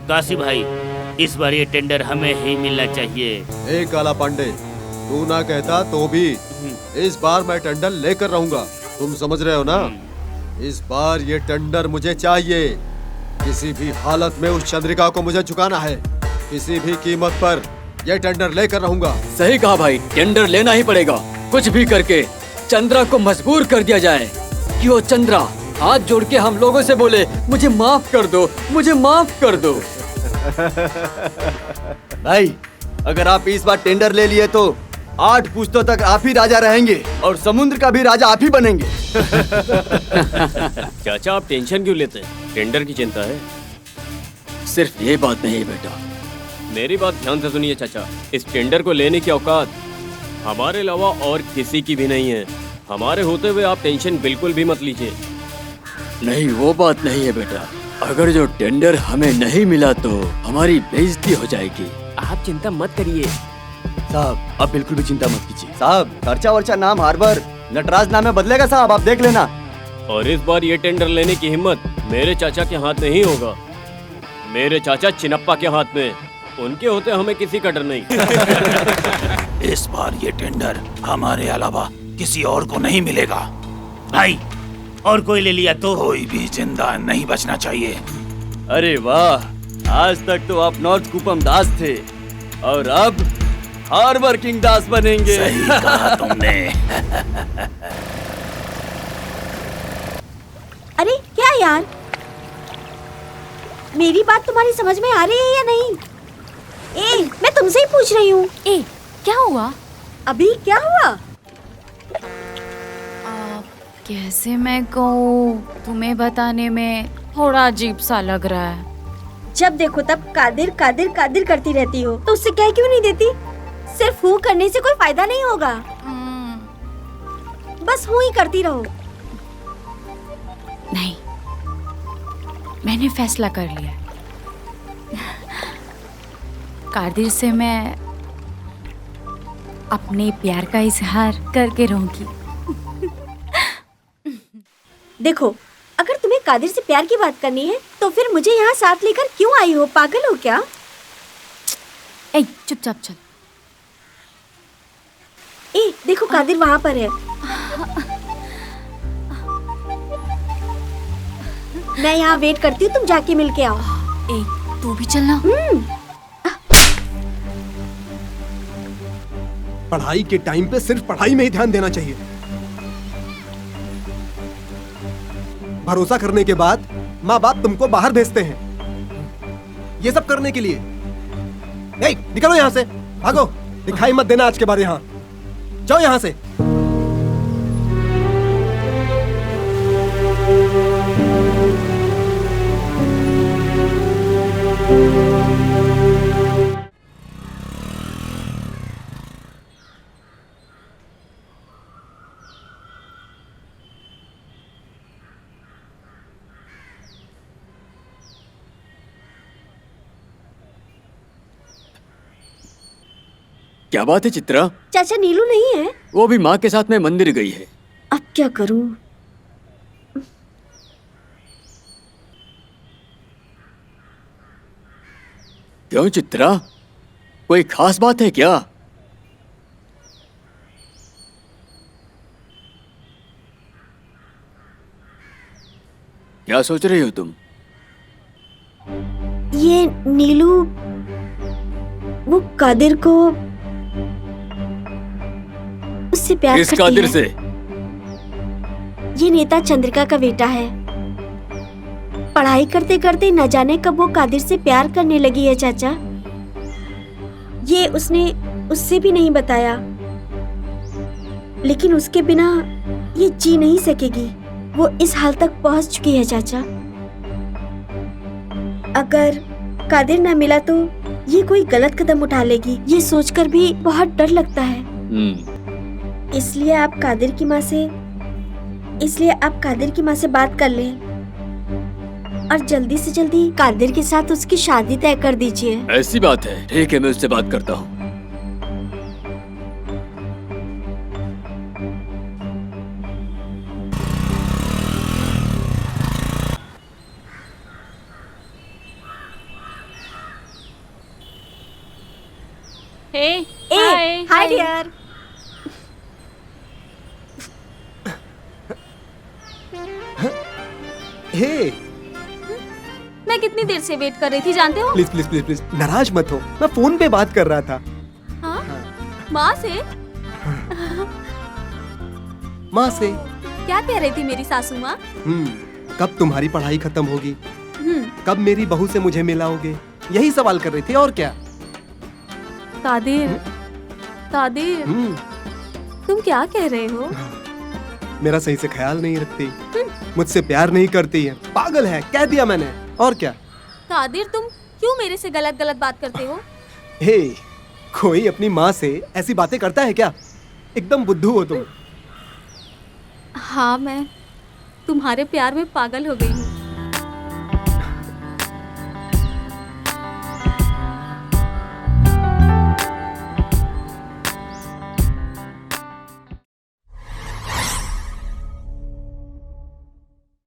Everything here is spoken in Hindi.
काशी भाई, इस बार ये टेंडर हमें ही मिलना चाहिए। ए काला पांडे, तू ना कहता तो भी इस बार मैं टेंडर लेकर रहूंगा। तुम समझ रहे हो ना? इस बार ये टेंडर मुझे चाहिए। किसी भी हालत में उस चंद्रिका को मुझे झुकाना है। किसी भी कीमत पर ये टेंडर लेकर रहूंगा। सही कहा भाई, टेंडर लेना ही पड़ेगा। कुछ भी करके चंद्रा को मजबूर कर दिया जाए कि वो चंद्रा हाथ जोड़ के हम लोगों से बोले, मुझे माफ कर दो, मुझे माफ कर दो। भाई, अगर आप इस बार टेंडर ले लिए तो 8 पुश्तों तक आप ही राजा रहेंगे और समुद्र का भी राजा आप ही बनेंगे। चाचा, आप टेंशन क्यों लेते हैं? टेंडर की चिंता है। सिर्फ ये बात नहीं है बेटा। मेरी बात ध्यान से सुनिए चाचा, इस टेंडर को लेने की औकात हमारे अलावा और किसी की भी नहीं है। हमारे होते हुए आप टेंशन बिल्कुल भी मत लीजिए। नहीं, वो बात नहीं है बेटा। अगर जो टेंडर हमें नहीं मिला तो हमारी बेइज्जती हो जाएगी। आप चिंता मत करिए साहब, आप बिल्कुल भी चिंता मत कीजिए। साहब, खर्चा वर्चा नाम हार्बर नटराज नाम में बदलेगा साहब, आप देख लेना। और इस बार ये टेंडर लेने की हिम्मत मेरे चाचा के हाथ में ही होगा। मेरे चाचा चिनप्पा के हाथ में। उनके होते हमें किसी का डर नहीं। इस बार ये टेंडर हमारे अलावा किसी और को नहीं मिलेगा। भाई, और कोई ले लिया तो? कोई भी जिंदा नहीं बचना चाहिए। अरे वाह, आज तक तो आप नॉर्थ कुपम दास थे और अब हार्बर किंग दास बनेंगे। सही कहा तुमने। अरे क्या यार, मेरी बात तुम्हारी समझ में आ रही है या नहीं? मैं तुमसे ही पूछ रही हूँ। क्या हुआ? अभी क्या हुआ? कैसे मैं कहूँ, तुम्हें बताने में थोड़ा अजीब सा लग रहा है। जब देखो तब कादिर कादिर कादिर करती रहती हो, तो उससे कह क्यों नहीं देती? सिर्फ हूँ करने से कोई फायदा नहीं होगा। बस हूँ ही करती रहो। नहीं, मैंने फैसला कर लिया। कादिर से मैं अपने प्यार का इजहार करके रहूंगी। देखो, अगर तुम्हें कादिर से प्यार की बात करनी है तो फिर मुझे यहाँ साथ लेकर क्यों आई हो? पागल हो क्या? चुपचाप चल। देखो कादिर वहाँ पर है। मैं यहाँ वेट करती हूँ, तुम जाके मिल के आओ। तू भी चलना। पढ़ाई के टाइम पे सिर्फ पढ़ाई में ही ध्यान देना चाहिए। भरोसा करने के बाद माँ बाप तुमको बाहर भेजते हैं ये सब करने के लिए। निकलो यहाँ से, भागो, दिखाई मत देना आज के बाद। यहाँ जाओ यहाँ से। क्या बात है चित्रा? चाचा नीलू नहीं है? वो भी माँ के साथ में मंदिर गई है। अब क्या करूं? क्यों चित्रा, कोई खास बात है क्या? क्या सोच रही हो तुम? ये नीलू वो कादिर को उससे प्यार किस करती कादिर है। से? ये नेता चंद्रिका का बेटा है। पढ़ाई करते करते न जाने कब वो कादिर से प्यार करने लगी है चाचा। ये उसने उससे भी नहीं बताया, लेकिन उसके बिना ये जी नहीं सकेगी। वो इस हाल तक पहुंच चुकी है चाचा। अगर कादिर न मिला तो ये कोई गलत कदम उठा लेगी, ये सोचकर भी बहुत डर लगता है। इसलिए आप कादिर की माँ से बात कर लें और जल्दी से जल्दी कादिर के साथ उसकी शादी तय कर दीजिए। ऐसी बात है, ठीक है, मैं उससे बात करता हूँ। हे ए हाय डियर। हे मैं कितनी देर से वेट कर रही थी जानते हो? प्लीज प्लीज प्लीज प्लीज नाराज मत हो, मैं फोन पे बात कर रहा था। माँ से? माँ से। क्या कह रही थी मेरी सासू माँ? कब तुम्हारी पढ़ाई खत्म होगी, कब मेरी बहू से मुझे मिलाओगे, यही सवाल कर रही थी और क्या। कादिर, कादिर, तुम क्या कह रहे हो? मेरा सही से ख्याल नहीं रखती, मुझसे प्यार नहीं करती है, पागल है, कह दिया मैंने, और क्या। कादिर तुम क्यों मेरे से गलत गलत बात करते हो? हे, कोई अपनी माँ से ऐसी बातें करता है क्या? एकदम बुद्धू हो तुम। हाँ मैं तुम्हारे प्यार में पागल हो गई हूँ।